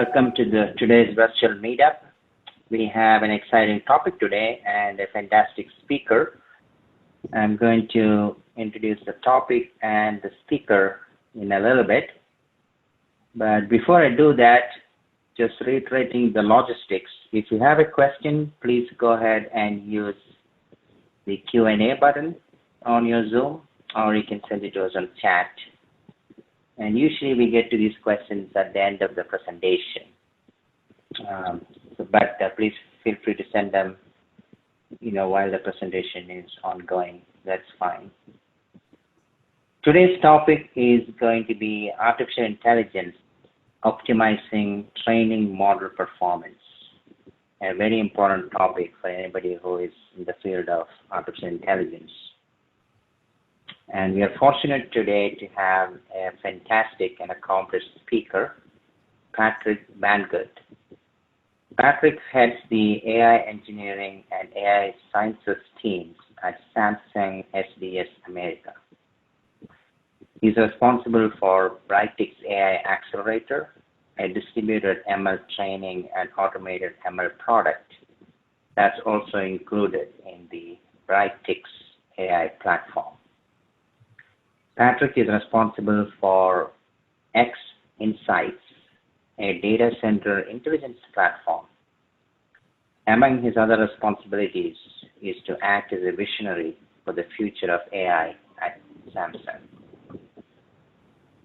Welcome to today's virtual meetup. We have an exciting topic today and a fantastic speaker. I'm going to introduce the topic and the speaker in a little bit. But before I do that, just reiterating the logistics. If you have a question, please go ahead and use the Q&A button on your Zoom, or you can send it to us on chat. And usually we get to these questions at the end of the presentation. But please feel free to send them, while the presentation is ongoing. That's fine. Today's topic is going to be artificial intelligence optimizing training model performance. A very important topic for anybody who is in the field of artificial intelligence. And we are fortunate today to have a fantastic and accomplished speaker, Patrick Bangert. Patrick heads the AI engineering and AI sciences teams at Samsung SDS America. He's responsible for Brightix AI Accelerator, a distributed ML training and automated ML product that's also included in the Brightix AI platform. Patrick is responsible for X Insights, a data center intelligence platform. Among his other responsibilities is to act as a visionary for the future of AI at Samsung.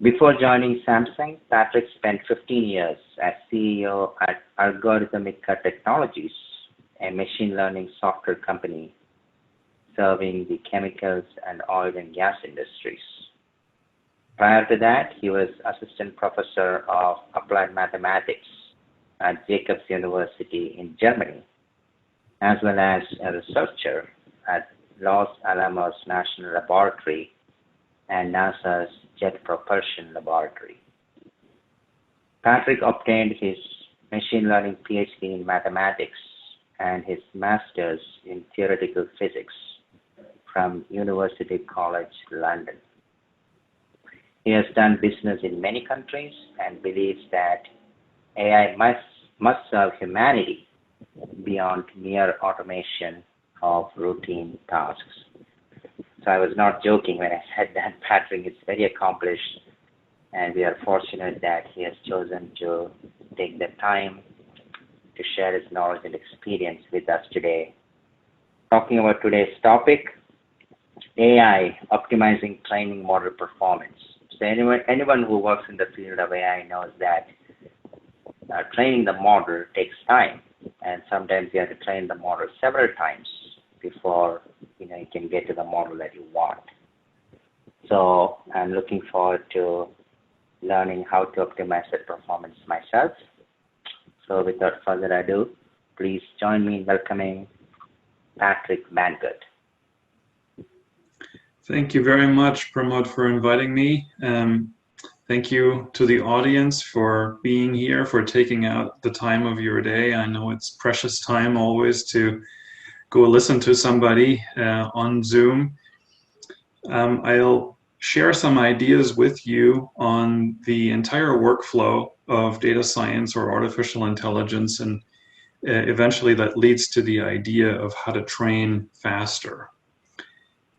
Before joining Samsung, Patrick spent 15 years as CEO at Algorithmica Technologies, a machine learning software company serving the chemicals and oil and gas industries. Prior to that, he was assistant professor of applied mathematics at Jacobs University in Germany, as well as a researcher at Los Alamos National Laboratory and NASA's Jet Propulsion Laboratory. Patrick obtained his machine learning PhD in mathematics and his master's in theoretical physics from University College London. He has done business in many countries and believes that AI must serve humanity beyond mere automation of routine tasks. So I was not joking when I said that Patrick is very accomplished, and we are fortunate that he has chosen to take the time to share his knowledge and experience with us today. Talking about today's topic, AI optimizing training model performance. So anyone who works in the field of AI knows that training the model takes time, and sometimes you have to train the model several times before you can get to the model that you want. So I'm looking forward to learning how to optimize that performance myself. So without further ado, please join me in welcoming Patrick Bangert. Thank you very much, Pramod, for inviting me. Thank you to the audience for being here, for taking out the time of your day. I know it's precious time always to go listen to somebody on Zoom. I'll share some ideas with you on the entire workflow of data science or artificial intelligence, and eventually that leads to the idea of how to train faster.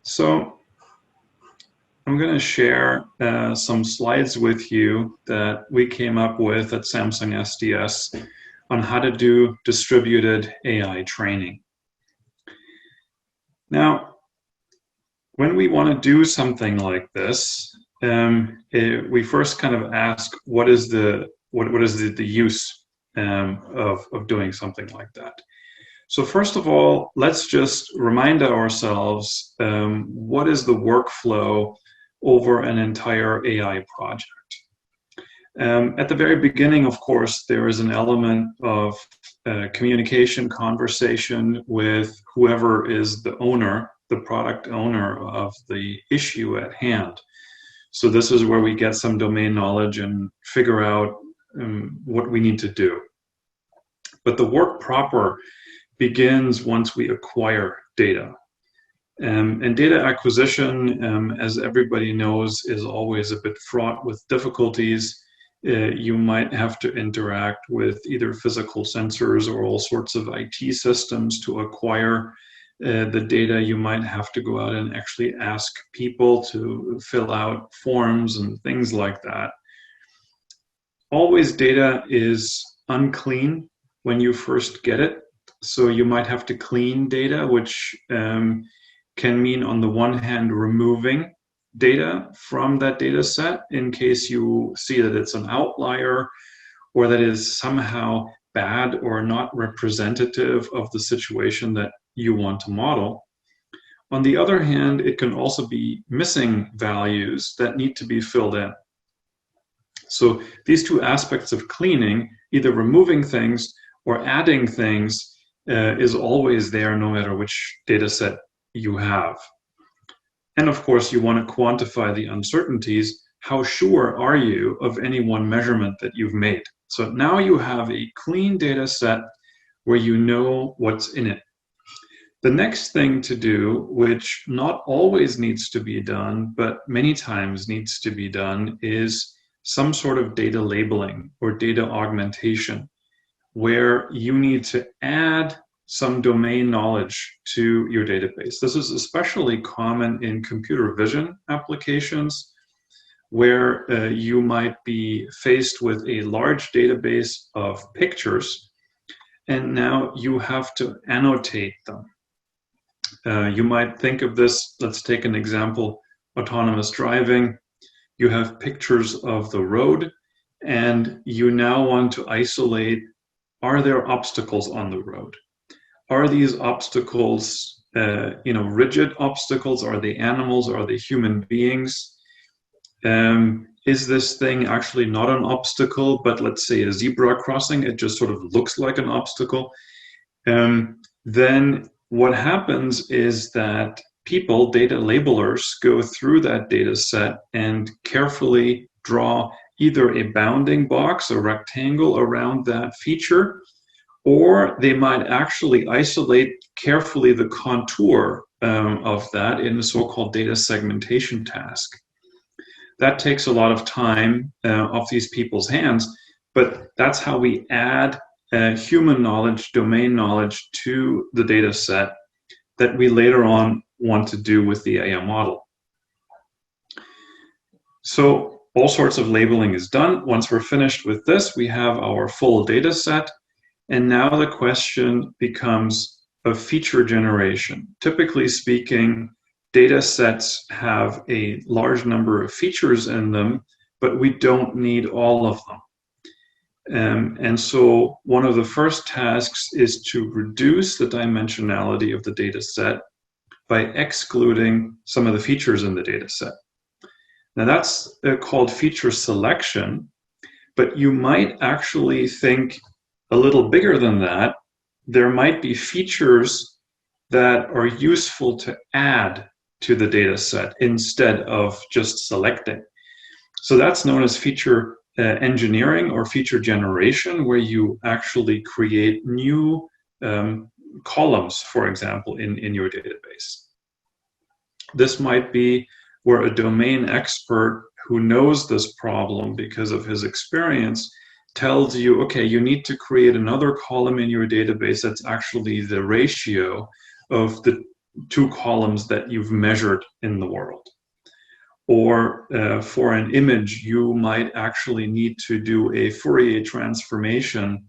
So I'm going to share some slides with you that we came up with at Samsung SDS on how to do distributed AI training. Now, when we want to do something like this, we first kind of ask, what is the use of doing something like that? So first of all, let's just remind ourselves what is the workflow over an entire AI project. At the very beginning, of course, there is an element of communication, conversation with whoever is the owner, the product owner of the issue at hand. So this is where we get some domain knowledge and figure out what we need to do. But the work proper begins once we acquire data. And data acquisition, as everybody knows, is always a bit fraught with difficulties You might have to interact with either physical sensors or all sorts of IT systems to acquire the data. You might have to go out and actually ask people to fill out forms and things like that. Always data is unclean when you first get it. So you might have to clean data, which can mean on the one hand removing data from that data set in case you see that it's an outlier or that is somehow bad or not representative of the situation that you want to model. On the other hand, it can also be missing values that need to be filled in. So these two aspects of cleaning, either removing things or adding things, is always there no matter which data set you have. And of course, you want to quantify the uncertainties. How sure are you of any one measurement that you've made? So now you have a clean data set where you know what's in it. The next thing to do, which not always needs to be done, but many times needs to be done, is some sort of data labeling or data augmentation, where you need to add some domain knowledge to your database. This is especially common in computer vision applications, where you might be faced with a large database of pictures, and now you have to annotate them. You might think of this, let's take an example, autonomous driving. You have pictures of the road, and you now want to isolate, are there obstacles on the road? Are these obstacles, rigid obstacles? Are they animals? Are they human beings? Is this thing actually not an obstacle, but let's say a zebra crossing? It just sort of looks like an obstacle. Then what happens is that people, data labelers, go through that data set and carefully draw either a bounding box, a rectangle around that feature, or they might actually isolate carefully the contour of that in a so-called data segmentation task. That takes a lot of time off these people's hands, but that's how we add human knowledge, domain knowledge to the data set that we later on want to do with the AI model. So all sorts of labeling is done. Once we're finished with this, we have our full data set. And now the question becomes of feature generation. Typically speaking, data sets have a large number of features in them, but we don't need all of them. And so one of the first tasks is to reduce the dimensionality of the data set by excluding some of the features in the data set. Now that's called feature selection, but you might actually think a little bigger than that. There might be features that are useful to add to the data set instead of just selecting. So that's known as feature engineering or feature generation, where you actually create new columns, for example, in your database. This might be where a domain expert who knows this problem because of his experience tells you, okay, you need to create another column in your database that's actually the ratio of the two columns that you've measured in the world. Or for an image, you might actually need to do a Fourier transformation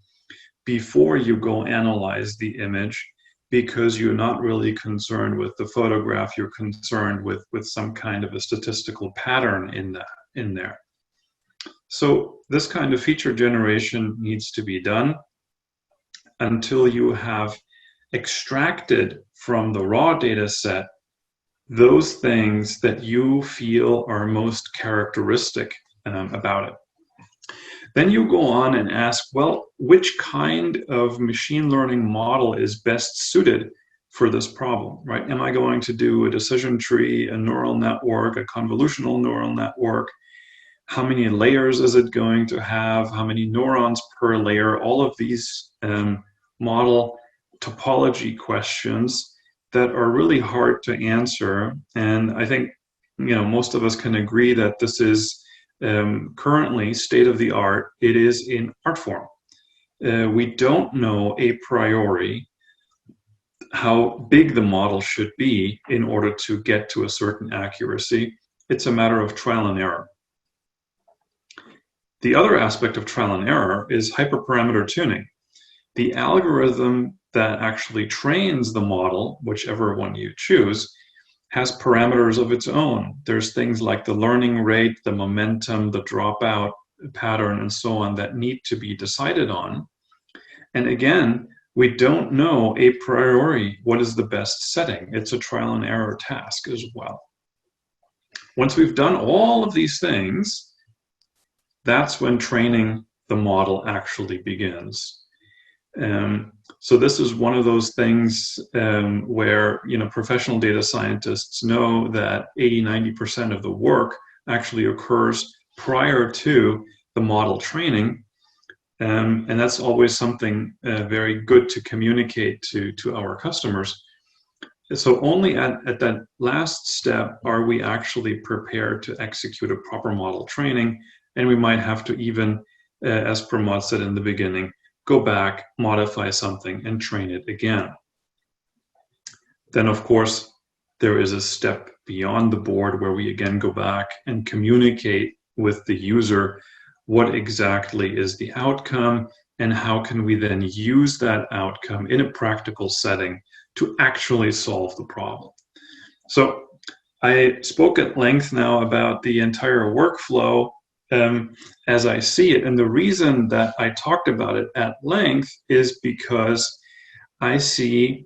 before you go analyze the image, because you're not really concerned with the photograph, you're concerned with some kind of a statistical pattern in there. So this kind of feature generation needs to be done until you have extracted from the raw data set those things that you feel are most characteristic about it. Then you go on and ask, well, which kind of machine learning model is best suited for this problem, right? Am I going to do a decision tree, a neural network, a convolutional neural network? How many layers is it going to have? How many neurons per layer? All of these model topology questions that are really hard to answer. And I think most of us can agree that this is currently, state of the art, it is in art form. We don't know a priori how big the model should be in order to get to a certain accuracy. It's a matter of trial and error. The other aspect of trial and error is hyperparameter tuning. The algorithm that actually trains the model, whichever one you choose, has parameters of its own. There's things like the learning rate, the momentum, the dropout pattern, and so on that need to be decided on. And again, we don't know a priori what is the best setting. It's a trial and error task as well. Once we've done all of these things, that's when training the model actually begins. So this is one of those things where, you know, professional data scientists know that 80–90% of the work actually occurs prior to the model training, and that's always something very good to communicate to our customers. So only at that last step are we actually prepared to execute a proper model training, and we might have to even, as Pramod said in the beginning, go back, modify something, and train it again. Then, of course, there is a step beyond the board where we again go back and communicate with the user what exactly is the outcome and how can we then use that outcome in a practical setting to actually solve the problem. So I spoke at length now about the entire workflow as I see it. And the reason that I talked about it at length is because I see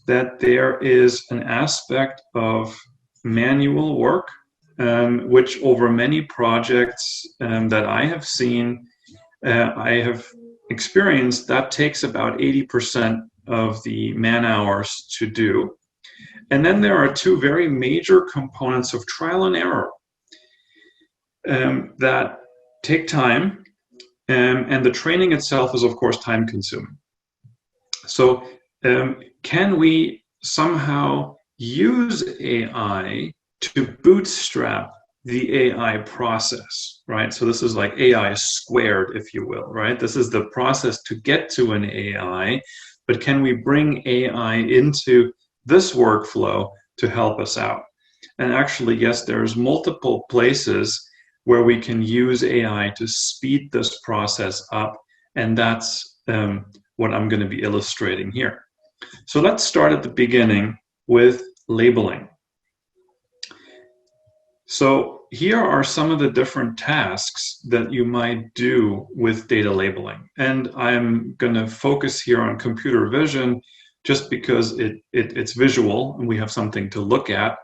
that there is an aspect of manual work, which over many projects that I have seen, I have experienced that takes about 80% of the man hours to do. And then there are two very major components of trial and error that take time, and the training itself is, of course, time consuming. So can we somehow use AI to bootstrap the AI process, right? So this is like AI squared, if you will, right? This is the process to get to an AI, but can we bring AI into this workflow to help us out? And actually, yes, there's multiple places where we can use AI to speed this process up, and that's what I'm going to be illustrating here. So let's start at the beginning with labeling. So here are some of the different tasks that you might do with data labeling. And I'm going to focus here on computer vision just because it's visual and we have something to look at.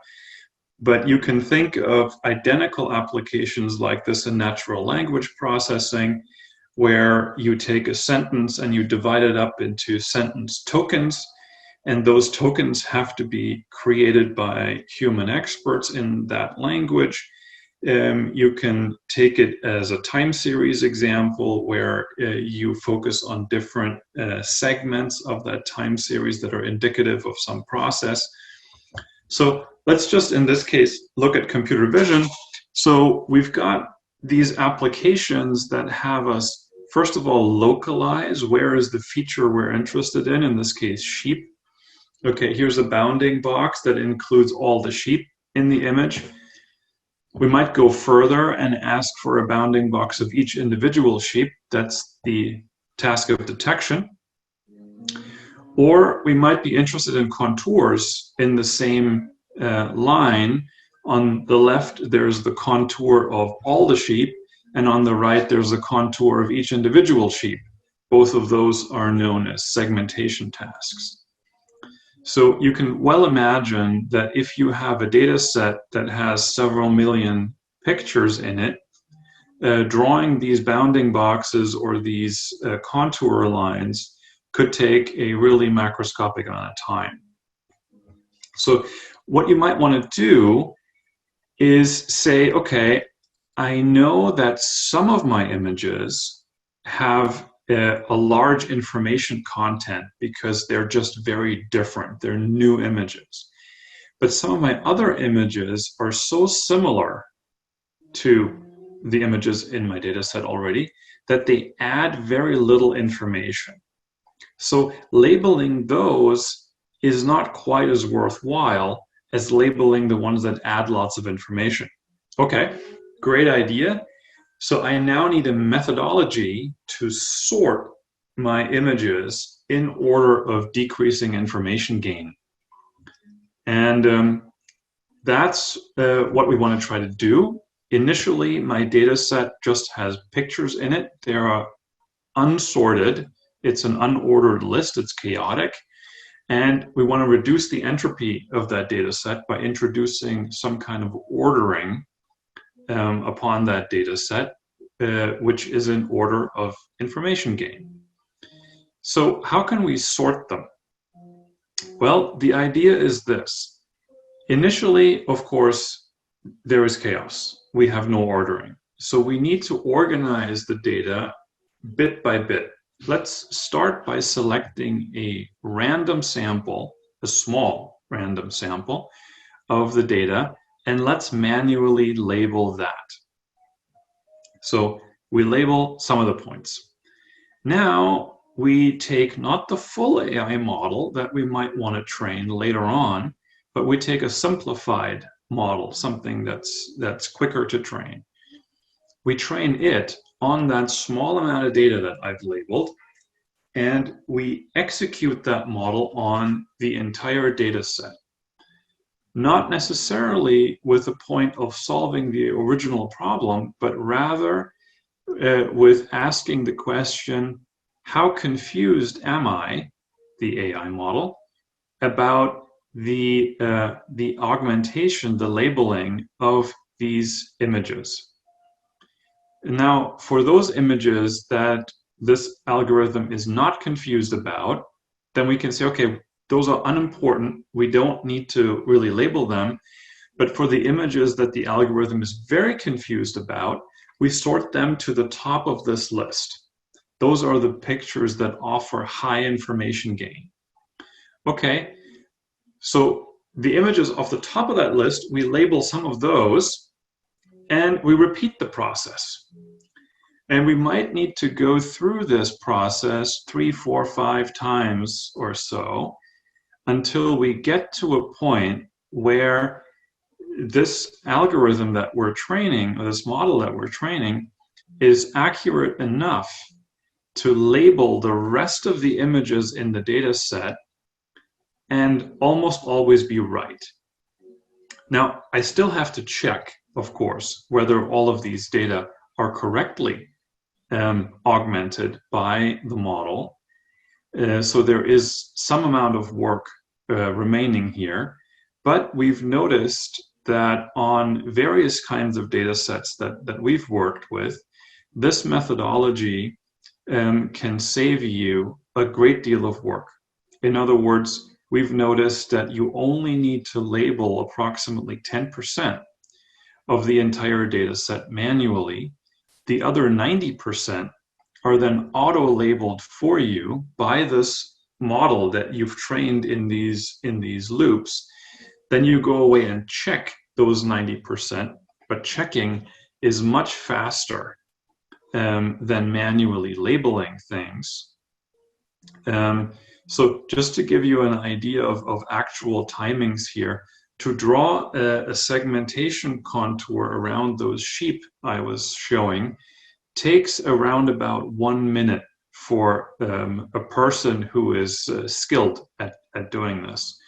But you can think of identical applications like this in natural language processing, where you take a sentence and you divide it up into sentence tokens, and those tokens have to be created by human experts in that language. You can take it as a time series example where you focus on different segments of that time series that are indicative of some process. So let's just, in this case, look at computer vision. So we've got these applications that have us, first of all, localize where is the feature we're interested in this case, sheep. Okay, here's a bounding box that includes all the sheep in the image. We might go further and ask for a bounding box of each individual sheep. That's the task of detection. Or we might be interested in contours in the same line. On the left, there's the contour of all the sheep, and on the right, there's the contour of each individual sheep. Both of those are known as segmentation tasks. So you can well imagine that if you have a data set that has several million pictures in it, drawing these bounding boxes or these contour lines could take a really macroscopic amount of time. So what you might want to do is say, okay, I know that some of my images have a large information content because they're just very different. They're new images. But some of my other images are so similar to the images in my data set already, that they add very little information. So labeling those is not quite as worthwhile as labeling the ones that add lots of information. Okay, great idea. So I now need a methodology to sort my images in order of decreasing information gain. And that's what we want to try to do. Initially, my data set just has pictures in it. They are unsorted. It's an unordered list. It's chaotic. And we want to reduce the entropy of that data set by introducing some kind of ordering upon that data set, which is in order of information gain. So how can we sort them? Well, the idea is this. Initially, of course, there is chaos. We have no ordering. So we need to organize the data bit by bit. Let's start by selecting a random sample, a small random sample of the data, and let's manually label that. So we label some of the points. Now we take not the full AI model that we might want to train later on, but we take a simplified model, something that's quicker to train. We train it on that small amount of data that I've labeled, and we execute that model on the entire data set. Not necessarily with the point of solving the original problem, but rather with asking the question, how confused am I, the AI model, about the augmentation, the labeling of these images? Now, for those images that this algorithm is not confused about, then we can say, okay, those are unimportant. We don't need to really label them. But for the images that the algorithm is very confused about, we sort them to the top of this list. Those are the pictures that offer high information gain. Okay, so the images off the top of that list, we label some of those, and we repeat the process. And we might need to go through this process 3, 4, 5 times or so until we get to a point where this algorithm that we're training, or this model that we're training, is accurate enough to label the rest of the images in the data set and almost always be right. Now, I still have to check, of course, whether all of these data are correctly augmented by the model. So there is some amount of work remaining here, but we've noticed that on various kinds of data sets that we've worked with, this methodology can save you a great deal of work. In other words, we've noticed that you only need to label approximately 10% of the entire data set manually. The other 90% are then auto-labeled for you by this model that you've trained in these loops. Then you go away and check those 90%, but checking is much faster than manually labeling things. So just to give you an idea of actual timings here, to draw a segmentation contour around those sheep I was showing takes around about 1 minute for a person who is skilled at doing this.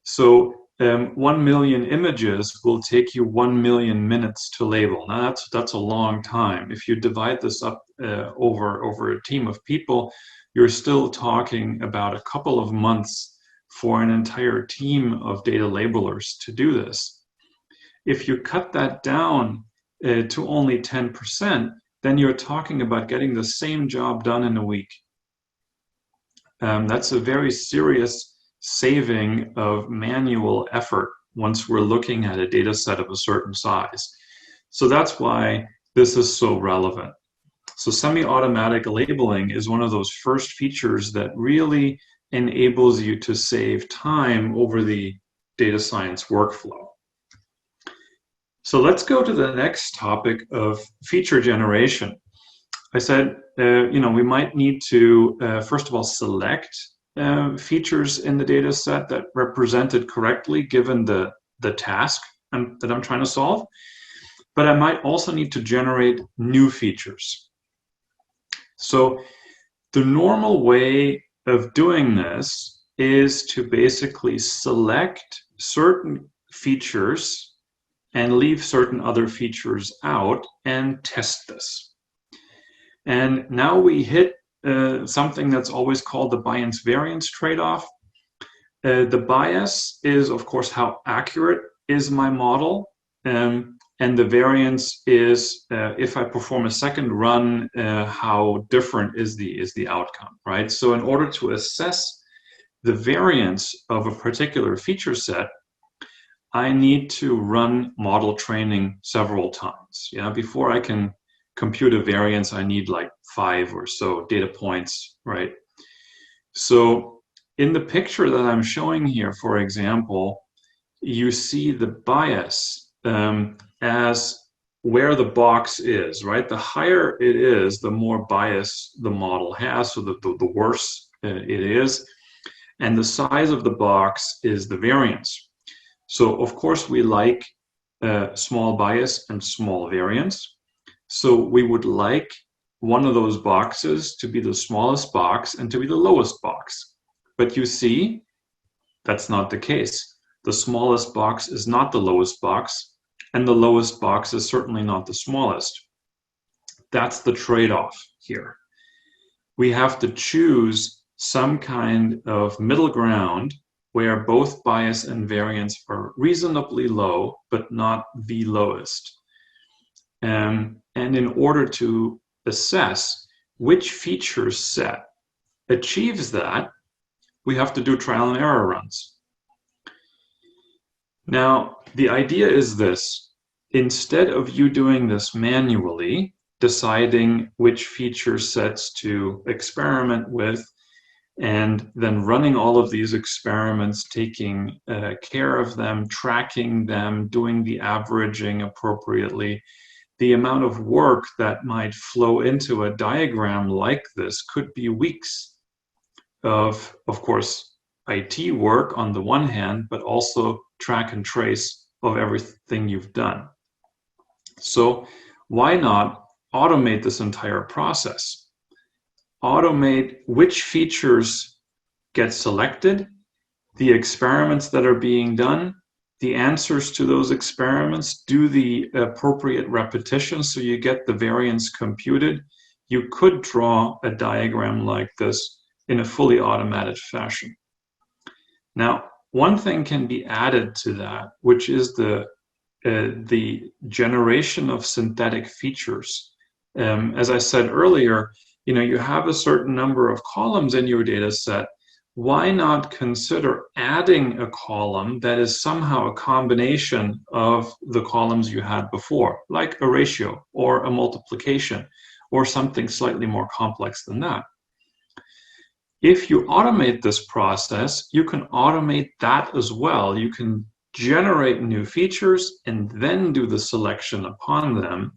So 1 million images will take you 1 million minutes to label. Now that's a long time. If you divide this up over a team of people, you're still talking about a couple of months for an entire team of data labelers to do this. If you cut that down to only 10%, then you're talking about getting the same job done in a week. That's a very serious saving of manual effort once we're looking at a data set of a certain size. So that's why this is so relevant. So semi-automatic labeling is one of those first features that really enables you to save time over the data science workflow. So let's go to the next topic of feature generation. I said, we might need to, first of all, select features in the data set that represented correctly given the task that I'm trying to solve. But I might also need to generate new features. So the normal way of doing this is to basically select certain features and leave certain other features out and test this. And now we hit something that's always called the bias-variance trade-off. The bias is, of course, how accurate is my model, and the variance is if I perform a second run, how different is the outcome, right? So in order to assess the variance of a particular feature set, I need to run model training several times. Yeah, before I can compute a variance, I need like 5 or so data points, right? So in the picture that I'm showing here, for example, you see the bias as where the box is, right? The higher it is, the more bias the model has, so the worse it is. And the size of the box is the variance. So of course we like small bias and small variance. So we would like one of those boxes to be the smallest box and to be the lowest box. But you see, that's not the case. The smallest box is not the lowest box, and the lowest box is certainly not the smallest. That's the trade-off here. We have to choose some kind of middle ground where both bias and variance are reasonably low, but not the lowest. And in order to assess which feature set achieves that, we have to do trial and error runs. Now, the idea is this. Instead of you doing this manually, deciding which feature sets to experiment with, and then running all of these experiments, taking care of them, tracking them, doing the averaging appropriately, the amount of work that might flow into a diagram like this could be weeks of course, IT work on the one hand, but also track and trace of everything you've done. So why not automate this entire process? Automate which features get selected, the experiments that are being done, the answers to those experiments, do the appropriate repetition so you get the variance computed. You could draw a diagram like this in a fully automated fashion. Now, one thing can be added to that, which is the generation of synthetic features. As I said earlier, you have a certain number of columns in your data set. Why not consider adding a column that is somehow a combination of the columns you had before, like a ratio or a multiplication or something slightly more complex than that? If you automate this process, you can automate that as well. You can generate new features and then do the selection upon them.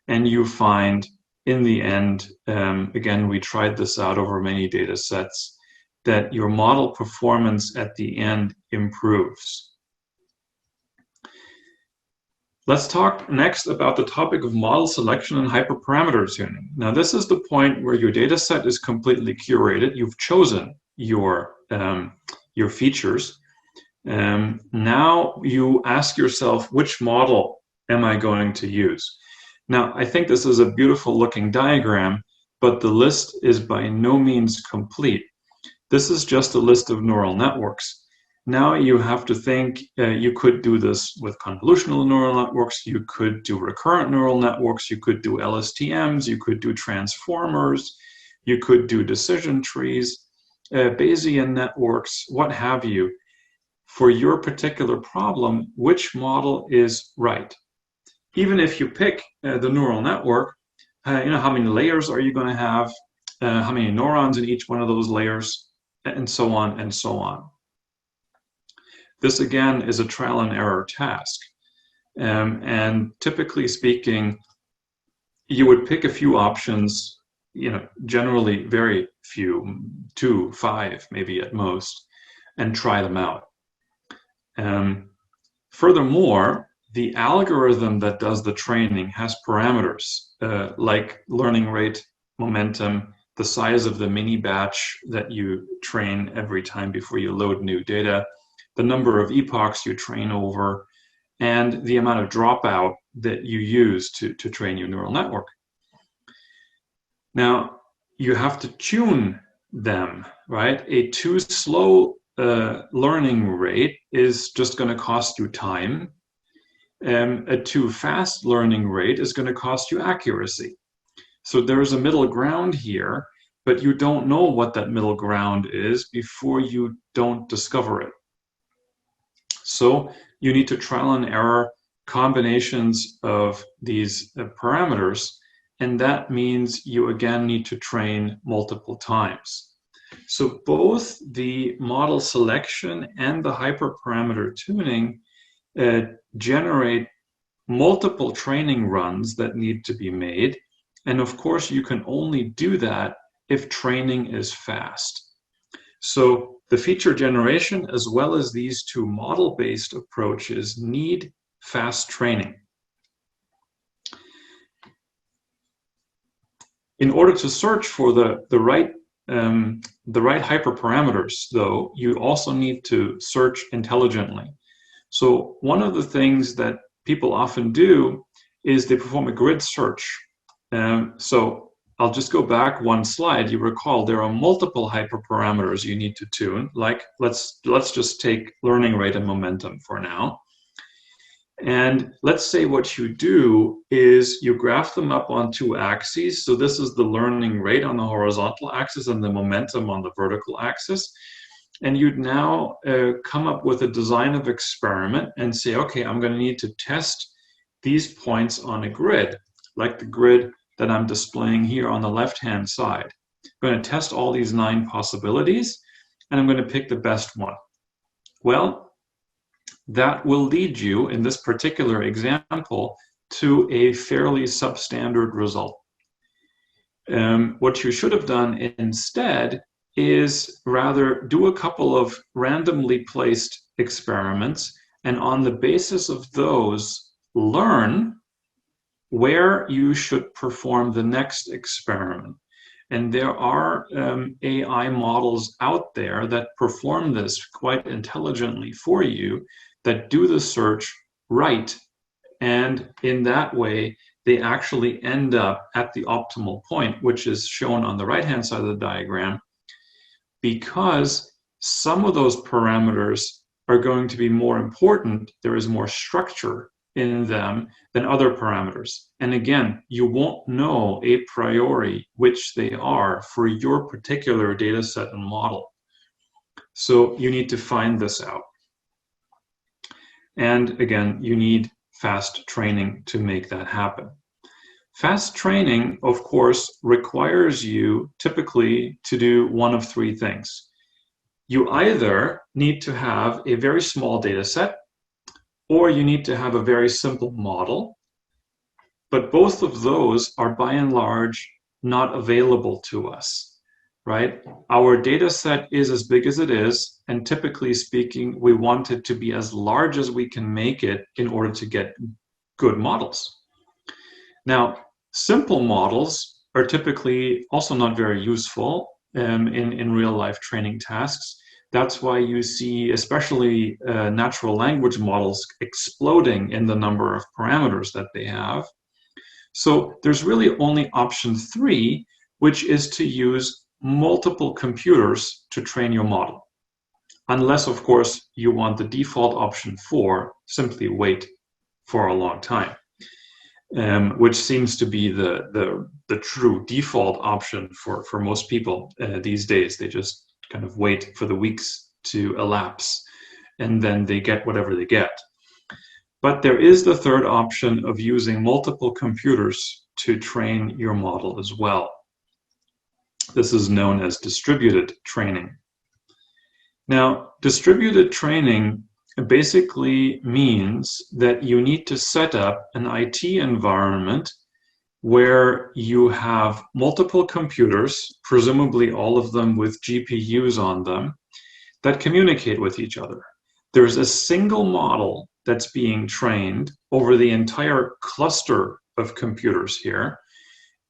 And you find in the end, again, we tried this out over many data sets, that your model performance at the end improves. Let's talk next about the topic of model selection and hyperparameter tuning. Now, this is the point where your data set is completely curated. You've chosen your features. Now you ask yourself, which model am I going to use? Now, I think this is a beautiful looking diagram, but the list is by no means complete. This is just a list of neural networks. Now you have to think, you could do this with convolutional neural networks, you could do recurrent neural networks, you could do LSTMs, you could do transformers, you could do decision trees, Bayesian networks, what have you. For your particular problem, which model is right? Even if you pick the neural network, how many layers are you going to have, how many neurons in each one of those layers, and so on and so on. This again is a trial and error task. And typically speaking, you would pick a few options, generally very few, 2, 5, maybe at most, and try them out. Furthermore, the algorithm that does the training has parameters like learning rate, momentum, the size of the mini batch that you train every time before you load new data, the number of epochs you train over, and the amount of dropout that you use to train your neural network. Now, you have to tune them, right? A too slow learning rate is just going to cost you time. A too fast learning rate is going to cost you accuracy. So there's a middle ground here, but you don't know what that middle ground is before you don't discover it. So you need to trial and error combinations of these parameters, and that means you again need to train multiple times. So both the model selection and the hyperparameter tuning generate multiple training runs that need to be made. And of course, you can only do that if training is fast. So the feature generation, as well as these two model-based approaches, need fast training. In order to search for the right hyperparameters, though, you also need to search intelligently. So one of the things that people often do is they perform a grid search. So I'll just go back one slide. You recall there are multiple hyperparameters you need to tune. Like let's just take learning rate and momentum for now. And let's say what you do is you graph them up on two axes. So this is the learning rate on the horizontal axis and the momentum on the vertical axis. And you'd now come up with a design of experiment and say, okay, I'm going to need to test these points on a grid, like the grid that I'm displaying here on the left-hand side. I'm going to test all these 9 possibilities, and I'm going to pick the best one. Well, that will lead you, in this particular example, to a fairly substandard result. What you should have done instead is rather do a couple of randomly placed experiments, and on the basis of those, learn where you should perform the next experiment. And there are AI models out there that perform this quite intelligently for you, that do the search right, and in that way, they actually end up at the optimal point, which is shown on the right-hand side of the diagram, because some of those parameters are going to be more important, there is more structure in them than other parameters. And again, you won't know a priori which they are for your particular data set and model. So you need to find this out. And again, you need fast training to make that happen. Fast training, of course, requires you typically to do one of 3 things. You either need to have a very small data set, or you need to have a very simple model, but both of those are by and large not available to us, right? Our data set is as big as it is, and typically speaking, we want it to be as large as we can make it in order to get good models. Now, simple models are typically also not very useful in real-life training tasks. That's why you see especially natural language models exploding in the number of parameters that they have. So there's really only option 3, which is to use multiple computers to train your model. Unless, of course, you want the default option 4, simply wait for a long time, which seems to be the true default option for most people these days. They just kind of wait for the weeks to elapse, and then they get whatever they get. But there is the third option of using multiple computers to train your model as well. This is known as distributed training. Now, distributed training basically means that you need to set up an IT environment where you have multiple computers, presumably all of them with GPUs on them, that communicate with each other. There's a single model that's being trained over the entire cluster of computers here.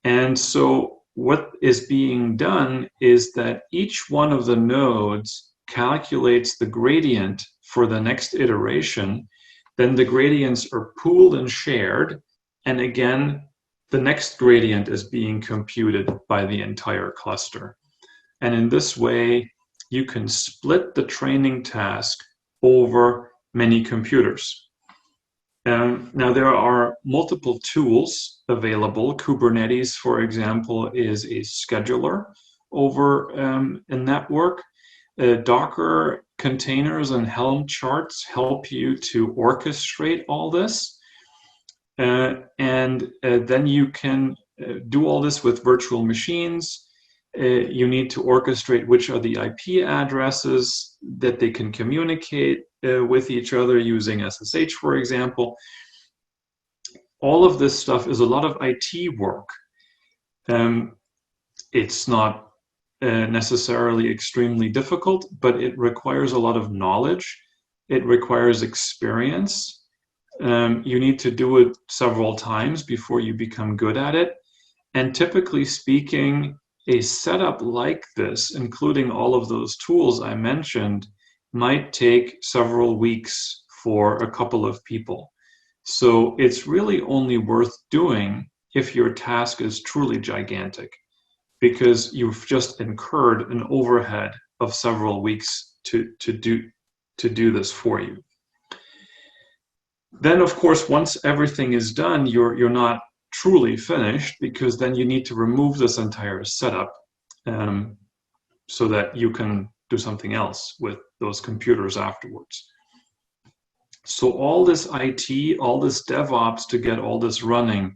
And so what is being done is that each one of the nodes calculates the gradient for the next iteration. Then the gradients are pooled and shared. And again, the next gradient is being computed by the entire cluster. And in this way, you can split the training task over many computers. Now, there are multiple tools available. Kubernetes, for example, is a scheduler over a network. Docker containers and Helm charts help you to orchestrate all this. And then you can do all this with virtual machines. You need to orchestrate which are the IP addresses that they can communicate with each other using SSH, for example. All of this stuff is a lot of IT work. It's not necessarily extremely difficult, but it requires a lot of knowledge. It requires experience. You need to do it several times before you become good at it. And typically speaking, a setup like this, including all of those tools I mentioned, might take several weeks for a couple of people. So it's really only worth doing if your task is truly gigantic, because you've just incurred an overhead of several weeks to do this for you. Then, of course, once everything is done, you're not truly finished, because then you need to remove this entire setup so that you can do something else with those computers afterwards. So all this IT, all this DevOps to get all this running,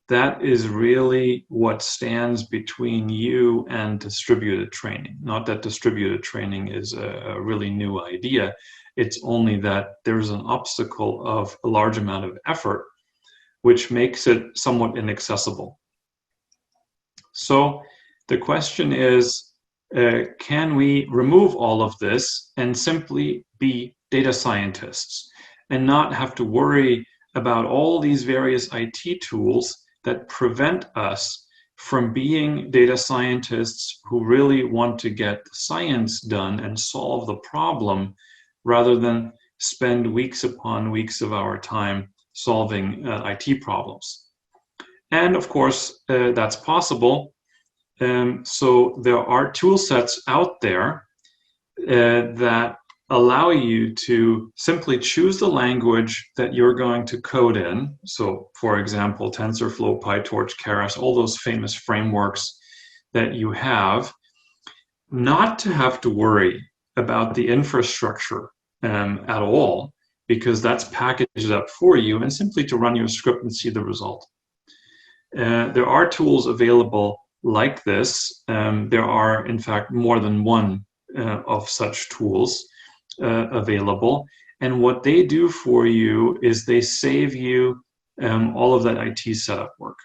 that is really what stands between you and distributed training. Not that distributed training is a really new idea. It's only that there's an obstacle of a large amount of effort, which makes it somewhat inaccessible. So the question is, can we remove all of this and simply be data scientists and not have to worry about all these various IT tools that prevent us from being data scientists who really want to get science done and solve the problem, rather than spend weeks upon weeks of our time solving IT problems? And of course, that's possible. So there are tool sets out there that allow you to simply choose the language that you're going to code in. So for example, TensorFlow, PyTorch, Keras, all those famous frameworks that you have, not to have to worry about the infrastructure at all, because that's packaged up for you, and simply to run your script and see the result. There are tools available like this. There are, in fact, more than one of such tools available. And what they do for you is they save you all of that IT setup work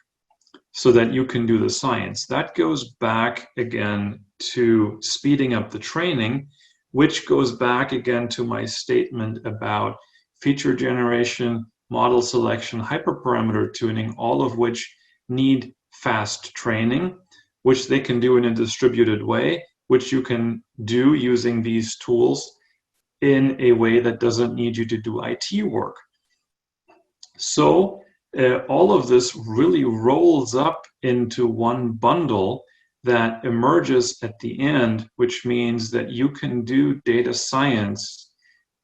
so that you can do the science. That goes back again to speeding up the training, which goes back again to my statement about feature generation, model selection, hyperparameter tuning, all of which need fast training, which they can do in a distributed way, which you can do using these tools in a way that doesn't need you to do IT work. So all of this really rolls up into one bundle that emerges at the end, which means that you can do data science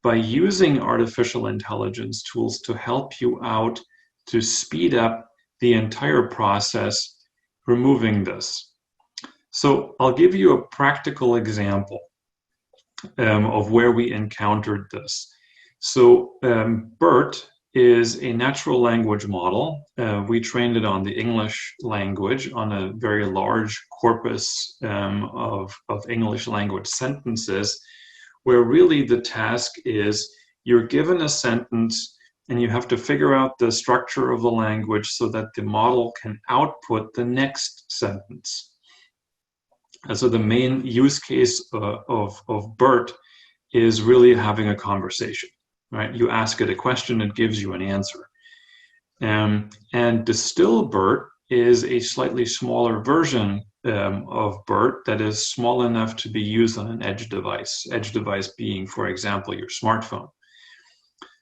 by using artificial intelligence tools to help you out to speed up the entire process, removing this. So I'll give you a practical example of where we encountered this. So BERT is a natural language model. We trained it on the English language, on a very large corpus of English language sentences, where really the task is you're given a sentence and you have to figure out the structure of the language so that the model can output the next sentence. And so the main use case of BERT is really having a conversation, right? You ask it a question, it gives you an answer. And DistiBERT is a slightly smaller version of BERT that is small enough to be used on an edge device being, for example, your smartphone.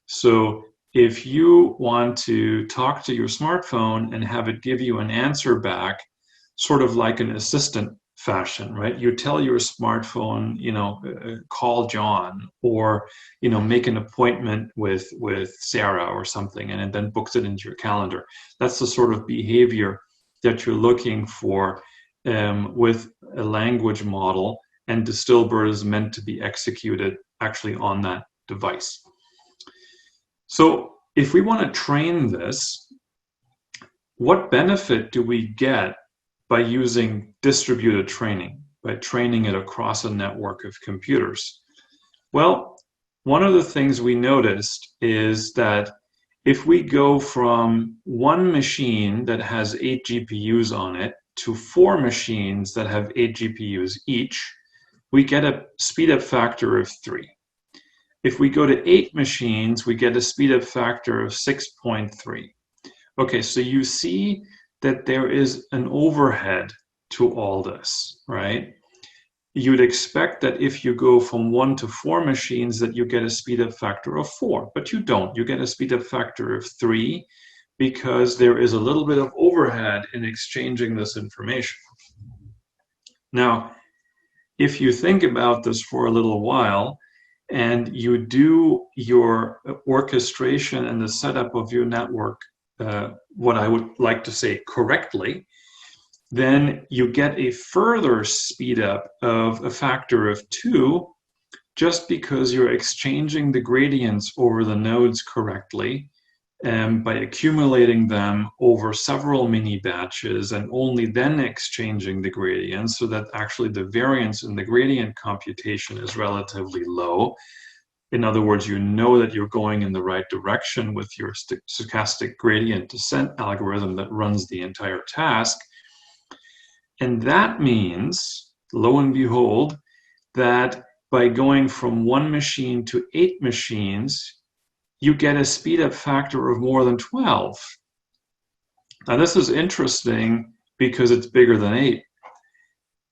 So if you want to talk to your smartphone and have it give you an answer back, sort of like an assistant fashion, right? You tell your smartphone, call John, or, make an appointment with Sarah or something, and it then books it into your calendar. That's the sort of behavior that you're looking for with a language model, and DistiBERT is meant to be executed actually on that device. So if we want to train this, what benefit do we get by using distributed training, by training it across a network of computers? Well, one of the things we noticed is that if we go from one machine that has 8 GPUs on it to 4 machines that have 8 GPUs each, we get a speed-up factor of 3. If we go to 8 machines, we get a speed-up factor of 6.3. Okay, so you see that there is an overhead to all this, right? You'd expect that if you go from 1 to 4 machines that you get a speed-up factor of 4, but you don't. You get a speed-up factor of 3 because there is a little bit of overhead in exchanging this information. Now, if you think about this for a little while, and you do your orchestration and the setup of your network, what I would like to say correctly, then you get a further speed up of a factor of 2 just because you're exchanging the gradients over the nodes correctly by accumulating them over several mini batches and only then exchanging the gradients so that actually the variance in the gradient computation is relatively low. In other words, you know that you're going in the right direction with your stochastic gradient descent algorithm that runs the entire task. And that means, lo and behold, that by going from 1 machine to 8 machines, you get a speed-up factor of more than 12. Now, this is interesting because it's bigger than 8.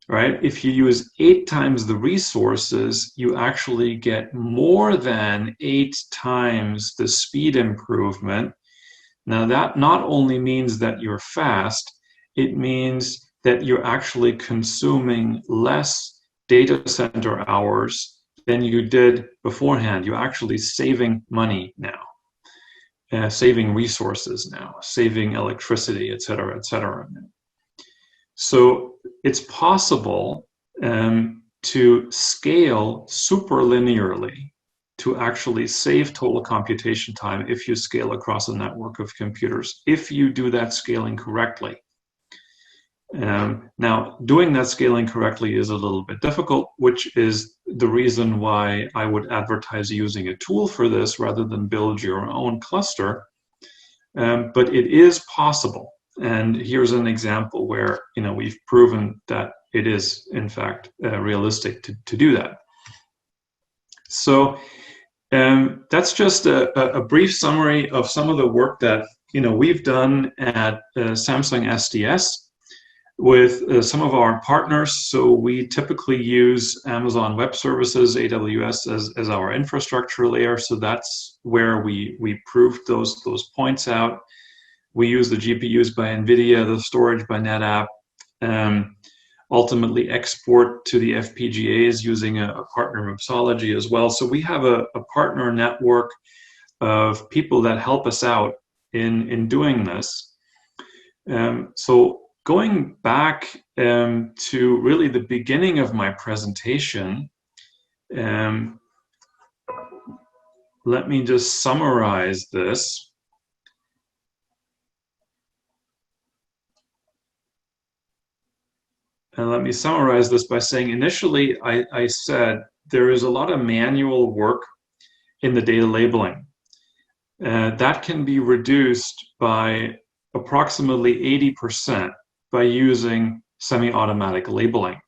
Right? If you use 8 times the resources, you actually get more than 8 times the speed improvement. Now, that not only means that you're fast, it means that you're actually consuming less data center hours than you did beforehand. You're actually saving money now, saving resources now, saving electricity, et cetera, et cetera. So it's possible to scale superlinearly to actually save total computation time if you scale across a network of computers, if you do that scaling correctly. Now, doing that scaling correctly is a little bit difficult, which is the reason why I would advertise using a tool for this rather than build your own cluster. But it is possible. And here's an example where we've proven that it is, in fact, realistic to do that. So that's just a brief summary of some of the work that we've done at Samsung SDS with some of our partners. So we typically use Amazon Web Services, AWS, as our infrastructure layer. So that's where we proved those points out. We use the GPUs by NVIDIA, the storage by NetApp, ultimately export to the FPGAs using a partner mixology as well. So we have a partner network of people that help us out in doing this. So going back to really the beginning of my presentation, let me just summarize this. And let me summarize this by saying initially I said there is a lot of manual work in the data labeling. That can be reduced by approximately 80% by using semi-automatic labeling.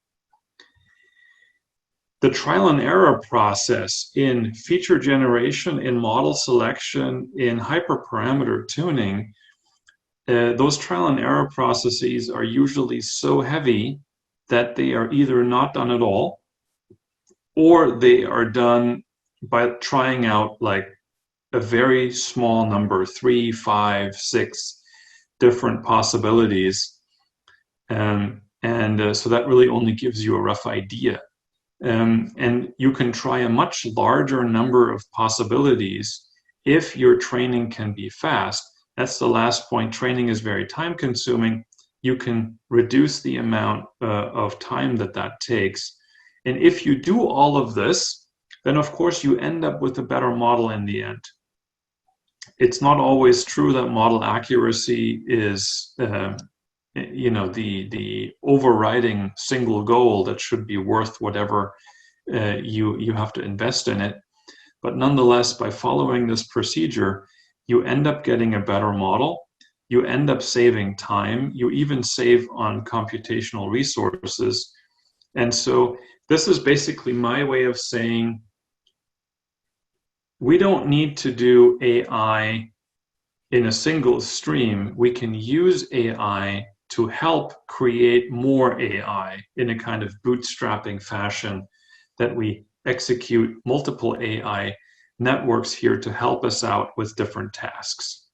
The trial and error process in feature generation, in model selection, in hyperparameter tuning, those trial and error processes are usually so heavy that they are either not done at all, or they are done by trying out like a very small number, 3, 5, 6 different possibilities. So that really only gives you a rough idea. And you can try a much larger number of possibilities if your training can be fast. That's the last point. Training is very time consuming. You can reduce the amount of time that takes. And if you do all of this, then of course you end up with a better model in the end. It's not always true that model accuracy is the overriding single goal that should be worth whatever you have to invest in it. But nonetheless, by following this procedure, you end up getting a better model. You end up saving time. You even save on computational resources. And so this is basically my way of saying we don't need to do AI in a single stream. We can use AI to help create more AI in a kind of bootstrapping fashion, that we execute multiple AI networks here to help us out with different tasks.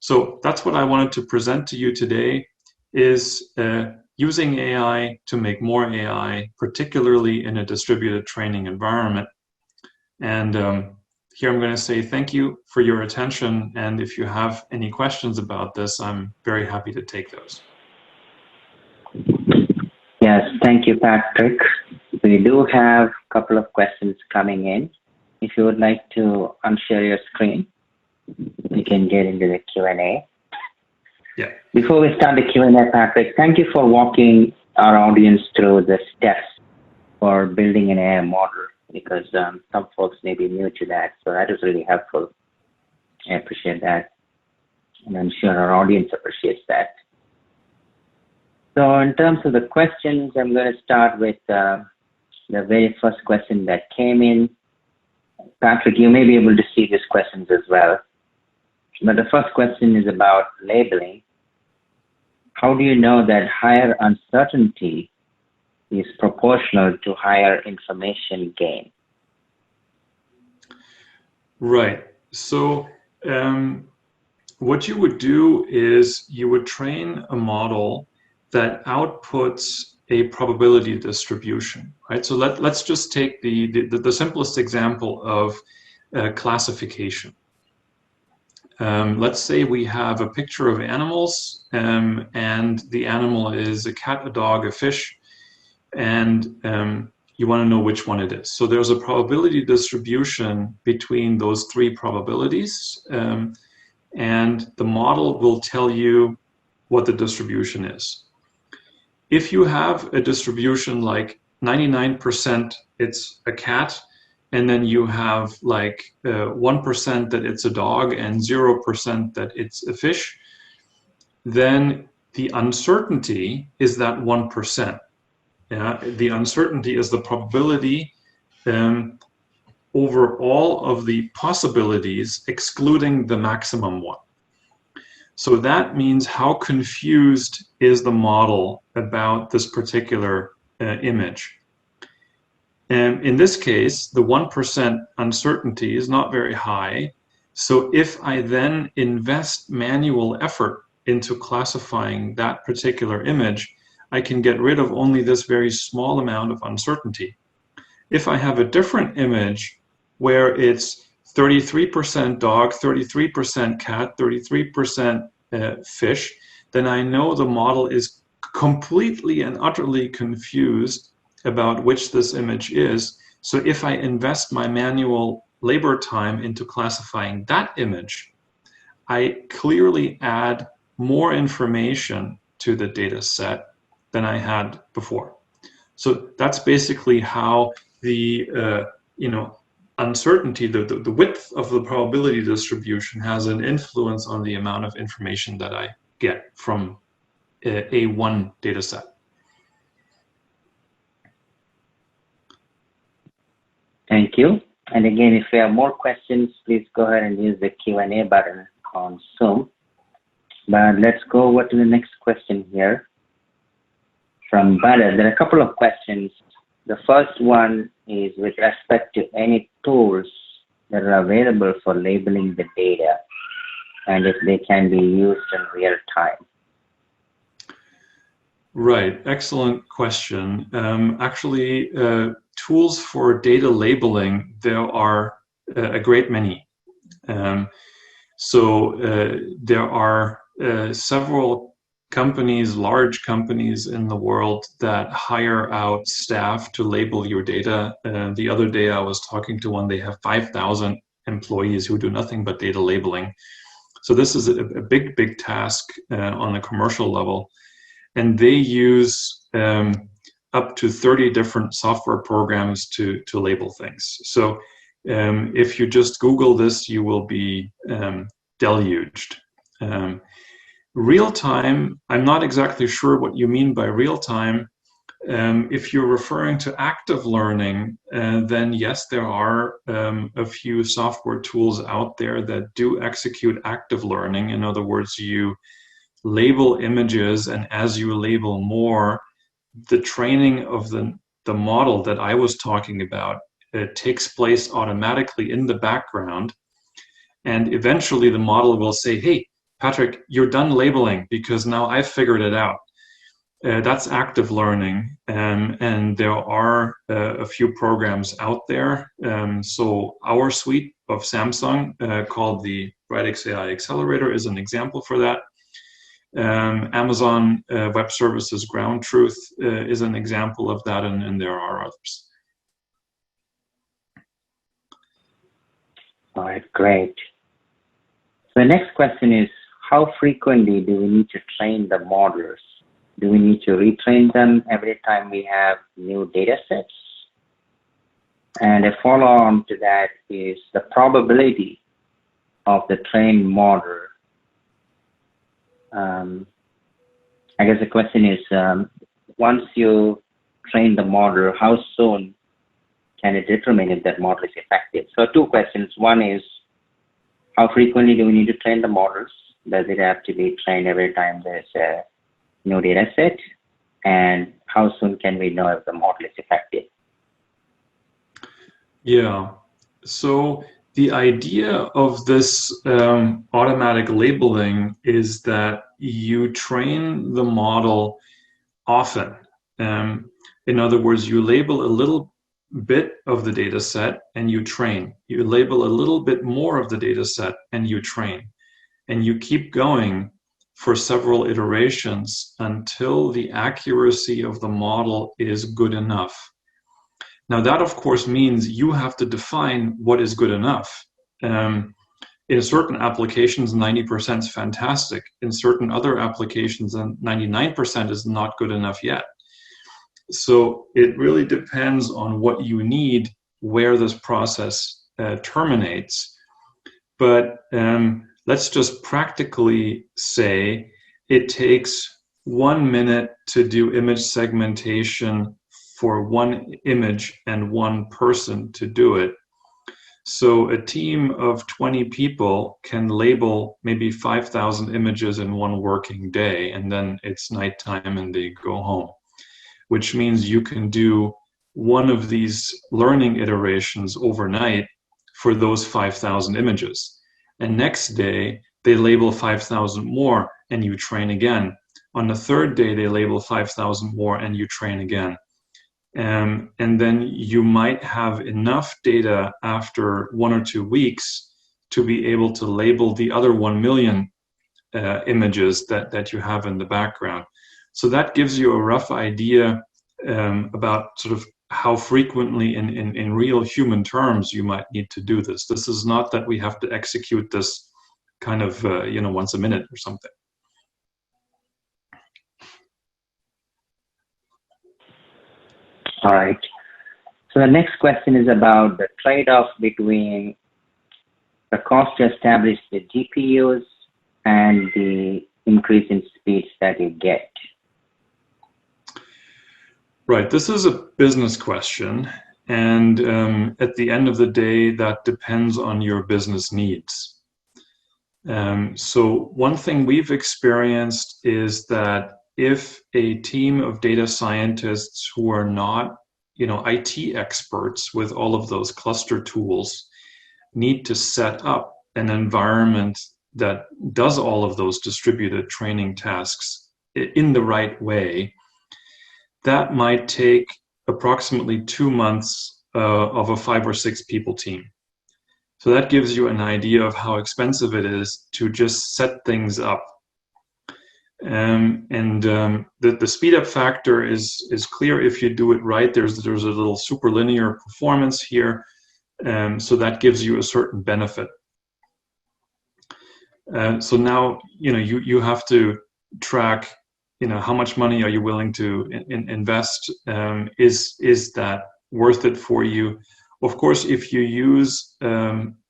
So that's what I wanted to present to you today, is using AI to make more AI, particularly in a distributed training environment. And here I'm going to say thank you for your attention, and if you have any questions about this, I'm very happy to take those. Yes, thank you, Patrick. We do have a couple of questions coming in. If you would like to unshare your screen, we can get into the Q&A. Yeah. Before we start the Q&A, Patrick, thank you for walking our audience through the steps for building an AI model, because some folks may be new to that. So that is really helpful. I appreciate that. And I'm sure our audience appreciates that. So in terms of the questions, I'm going to start with the very first question that came in. Patrick, you may be able to see these questions as well. But the first question is about labeling. How do you know that higher uncertainty is proportional to higher information gain? Right. So what you would do is you would train a model that outputs a probability distribution, right? So let's just take the simplest example of classification. Let's say we have a picture of animals, and the animal is a cat, a dog, a fish, and you want to know which one it is. So there's a probability distribution between those three probabilities, and the model will tell you what the distribution is. If you have a distribution like 99% it's a cat, and then you have like 1% that it's a dog and 0% that it's a fish, then the uncertainty is that 1%. Yeah? The uncertainty is the probability over all of the possibilities, excluding the maximum one. So that means how confused is the model about this particular image. And in this case, the 1% uncertainty is not very high. So if I then invest manual effort into classifying that particular image, I can get rid of only this very small amount of uncertainty. If I have a different image where it's 33% dog, 33% cat, 33% fish, then I know the model is completely and utterly confused about which this image is. So if I invest my manual labor time into classifying that image, I clearly add more information to the data set than I had before. So that's basically how the uncertainty, the width of the probability distribution has an influence on the amount of information that I get from a one data set. Thank you. And again, if you have more questions, please go ahead and use the Q&A button on Zoom. But let's go over to the next question here from Bharat. There are a couple of questions. The first one is with respect to any tools that are available for labeling the data and if they can be used in real time. Right, excellent question. Actually, tools for data labeling, there are a great many. There are several companies, large companies in the world that hire out staff to label your data. The other day I was talking to one, they have 5,000 employees who do nothing but data labeling. So this is a big task on a commercial level. And they use up to 30 different software programs to label things. So if you just Google this, you will be deluged. Real time, I'm not exactly sure what you mean by real time. If you're referring to active learning, then yes, there are a few software tools out there that do execute active learning. In other words, you label images, and as you label more, the training of the model that I was talking about takes place automatically in the background. And eventually the model will say, hey, Patrick, you're done labeling because now I've figured it out. That's active learning. And there are a few programs out there. So our suite of Samsung called the Radix AI Accelerator is an example for that. Amazon Web Services Ground Truth is an example of that, and there are others. All right, great. So the next question is, how frequently do we need to train the models? Do we need to retrain them every time we have new data sets? And a follow-on to that is the probability of the trained model. I guess the question is, once you train the model, how soon can it determine if that model is effective? So two questions. One is, how frequently do we need to train the models? Does it have to be trained every time there's a new data set? And how soon can we know if the model is effective? Yeah, so the idea of this automatic labeling is that you train the model often. In other words, you label a little bit of the data set and you train. You label a little bit more of the data set and you train. And you keep going for several iterations until the accuracy of the model is good enough. Now that of course means you have to define what is good enough. In certain applications, 90% is fantastic. In certain other applications, 99% is not good enough yet. So it really depends on what you need, where this process terminates. But let's just practically say it takes 1 minute to do image segmentation for one image and one person to do it. So a team of 20 people can label maybe 5,000 images in one working day, and then it's nighttime and they go home, which means you can do one of these learning iterations overnight for those 5,000 images. And next day, they label 5,000 more and you train again. On the third day, they label 5,000 more and you train again. And then you might have enough data after 1 or 2 weeks to be able to label the other 1 million images that you have in the background. So that gives you a rough idea about sort of how frequently in real human terms you might need to do this. This is not that we have to execute this kind of once a minute or something. All right. So the next question is about the trade-off between the cost to establish the GPUs and the increase in speeds that you get. Right, this is a business question, and at the end of the day, that depends on your business needs. So one thing we've experienced is that if a team of data scientists who are not, IT experts with all of those cluster tools need to set up an environment that does all of those distributed training tasks in the right way, that might take approximately 2 months of a 5 or 6 people team. So that gives you an idea of how expensive it is to just set things up. The speed up factor is clear if you do it right. There's a little superlinear performance here, so that gives you a certain benefit. So now you have to track how much money are you willing to invest. Is that worth it for you? Of course, if you use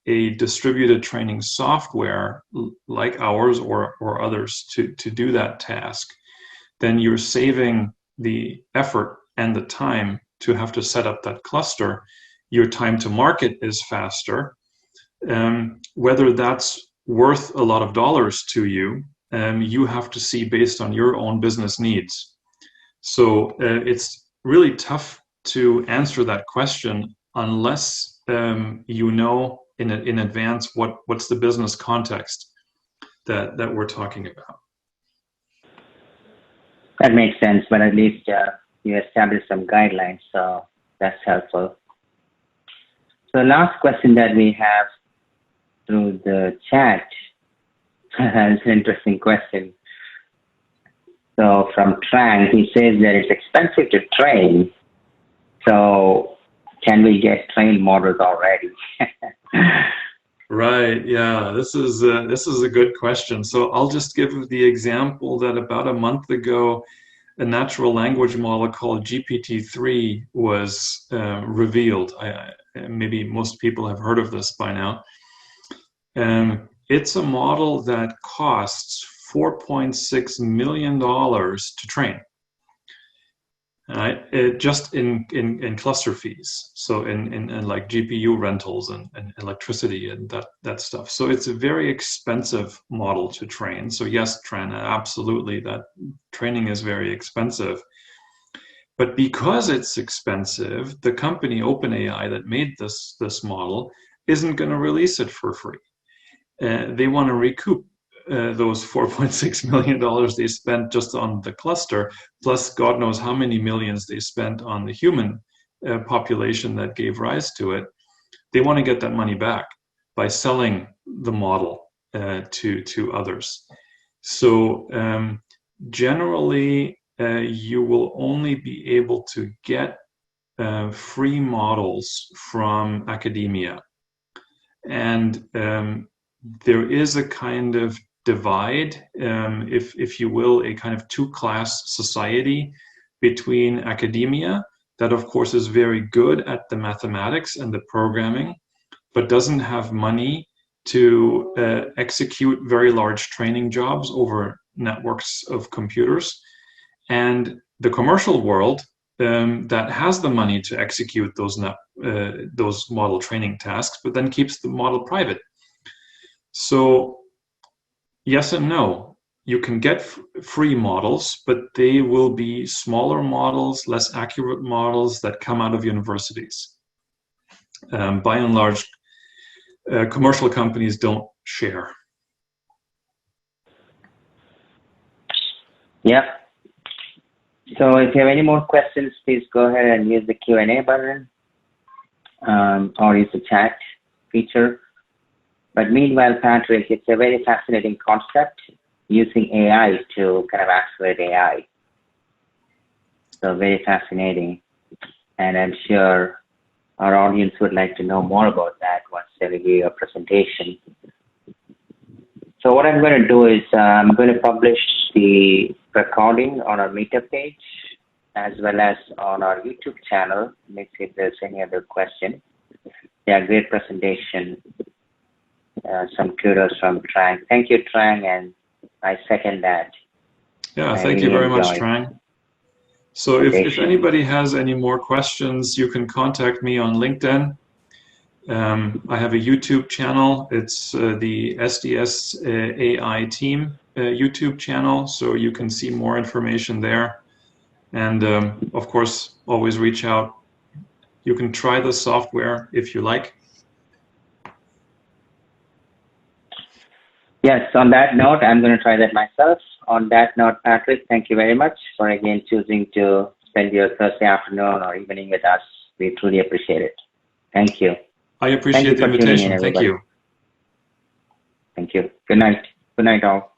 a distributed training software like ours or others to do that task, then you're saving the effort and the time to have to set up that cluster. Your time to market is faster. Whether that's worth a lot of dollars to you, you have to see based on your own business needs. So it's really tough to answer that question unless you know in advance what's the business context that we're talking about. That makes sense, but at least you established some guidelines, so that's helpful. So the last question that we have through the chat is an interesting question. So from Trang, he says that it's expensive to train, so can we get trained models already? Right. Yeah. This is a good question. So I'll just give the example that about a month ago, a natural language model called GPT-3 was revealed. Maybe most people have heard of this by now. It's a model that costs $4.6 million to train. Just in cluster fees, so in like GPU rentals and electricity and that stuff. So it's a very expensive model to train. So yes, Tran, absolutely, that training is very expensive. But because it's expensive, the company OpenAI that made this model isn't going to release it for free. They want to recoup those $4.6 million they spent just on the cluster, plus God knows how many millions they spent on the human population that gave rise to it. They want to get that money back by selling the model to others. So generally, you will only be able to get free models from academia. And there is a kind of divide, if you will, a kind of two-class society between academia that of course is very good at the mathematics and the programming, but doesn't have money to execute very large training jobs over networks of computers, and the commercial world that has the money to execute those model training tasks, but then keeps the model private. So yes and no. You can get free models, but they will be smaller models, less accurate models that come out of universities. By and large, commercial companies don't share. Yep. So if you have any more questions, please go ahead and use the Q&A button or use the chat feature. But meanwhile, Patrick, it's a very fascinating concept using AI to kind of accelerate AI. So very fascinating. And I'm sure our audience would like to know more about that once they review your presentation. So what I'm going to do is I'm going to publish the recording on our Meetup page. as well as on our YouTube channel. Let's see if there's any other question. Yeah, great presentation. Some kudos from Trang. Thank you, Trang, and I second that. Yeah, I thank you really very much, enjoyed Trang. So if anybody has any more questions, you can contact me on LinkedIn. I have a YouTube channel. It's the SDS AI team YouTube channel, so you can see more information there. And of course, always reach out. You can try the software if you like. Yes, on that note, I'm going to try that myself. On that note, Patrick, thank you very much for again choosing to spend your Thursday afternoon or evening with us. We truly appreciate it. Thank you. I appreciate the invitation. Thank you. Thank you. Good night. Good night, all.